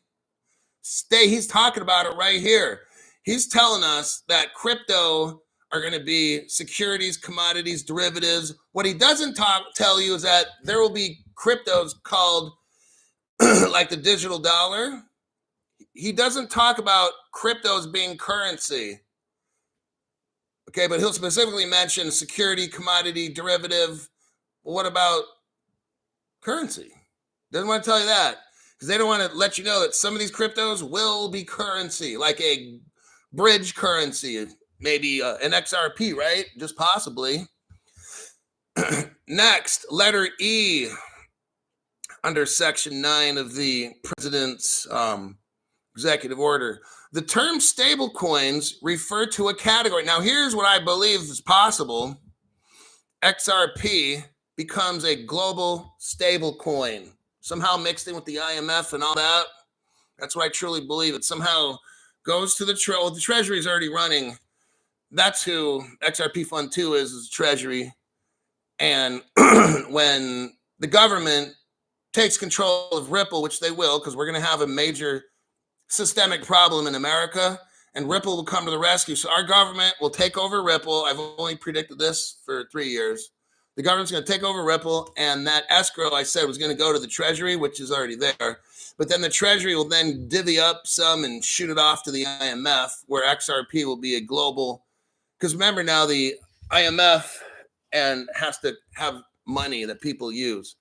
He's talking about it right here. He's telling us that crypto are going to be securities, commodities, derivatives. What he doesn't tell you is that there will be cryptos called like the digital dollar. He doesn't talk about cryptos being currency. Okay, but he'll specifically mention security, commodity, derivative. Well, what about currency? Doesn't want to tell you that, because they don't want to let you know that some of these cryptos will be currency, like a bridge currency, maybe an XRP, right? Just possibly. Next, letter E. Under section 9 of the president's executive order, the term stable coins refer to a category. Now, here's what I believe is possible. XRP becomes a global stable coin, somehow mixed in with the IMF and all that. That's what I truly believe. It somehow goes to the Treasury is already running. That's who XRP Fund 2 is Treasury. And when the government takes control of Ripple, which they will, because we're going to have a major systemic problem in America, and Ripple will come to the rescue. So our government will take over Ripple. I've only predicted this for 3 years. The government's going to take over Ripple, and that escrow I said was going to go to the Treasury, which is already there. But then the Treasury will then divvy up some and shoot it off to the IMF, where XRP will be a global. Because remember now, the IMF and has to have money that people use.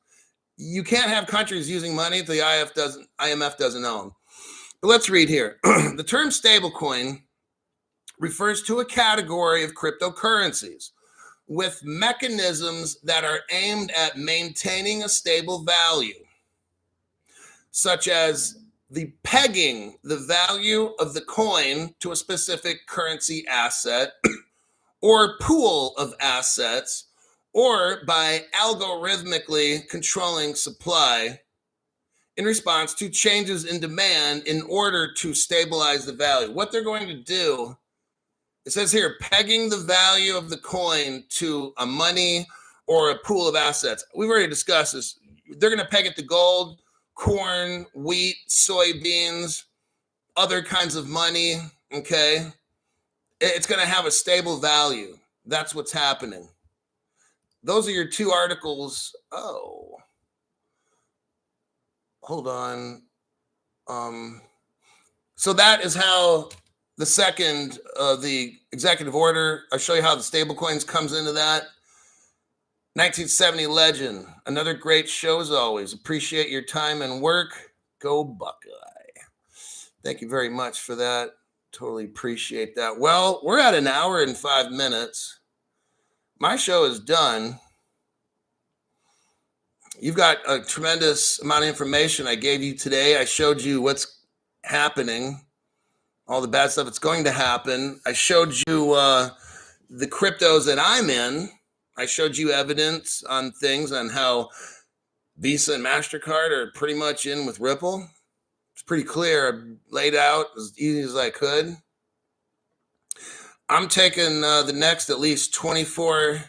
You can't have countries using money that the IMF doesn't own. But let's read here. The term stablecoin refers to a category of cryptocurrencies with mechanisms that are aimed at maintaining a stable value. such as the pegging the value of the coin to a specific currency asset or pool of assets, or by algorithmically controlling supply in response to changes in demand in order to stabilize the value. What they're going to do, it says here, pegging the value of the coin to a money or a pool of assets. We've already discussed this. They're going to peg it to gold, corn, wheat, soybeans, other kinds of money, okay? It's going to have a stable value. That's what's happening. Those are your two articles. Oh, hold on. So that is how the second, the executive order, I'll show you how the stablecoins comes into that. 1970 Legend, another great show as always. Appreciate your time and work. Go Buckeye. Thank you very much for that. Totally appreciate that. Well, we're at an hour and 5 minutes. My show is done. You've got a tremendous amount of information I gave you today. I showed you what's happening, all the bad stuff that's going to happen. I showed you the cryptos that I'm in. I showed you evidence on things on how Visa and MasterCard are pretty much in with Ripple. It's pretty clear. I laid out as easy as I could. I'm taking the next at least 24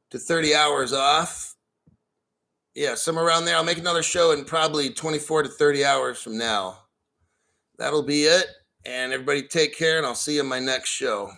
to 30 hours off. Yeah, somewhere around there. I'll make another show in probably 24 to 30 hours from now. That'll be it. And everybody take care, and I'll see you in my next show.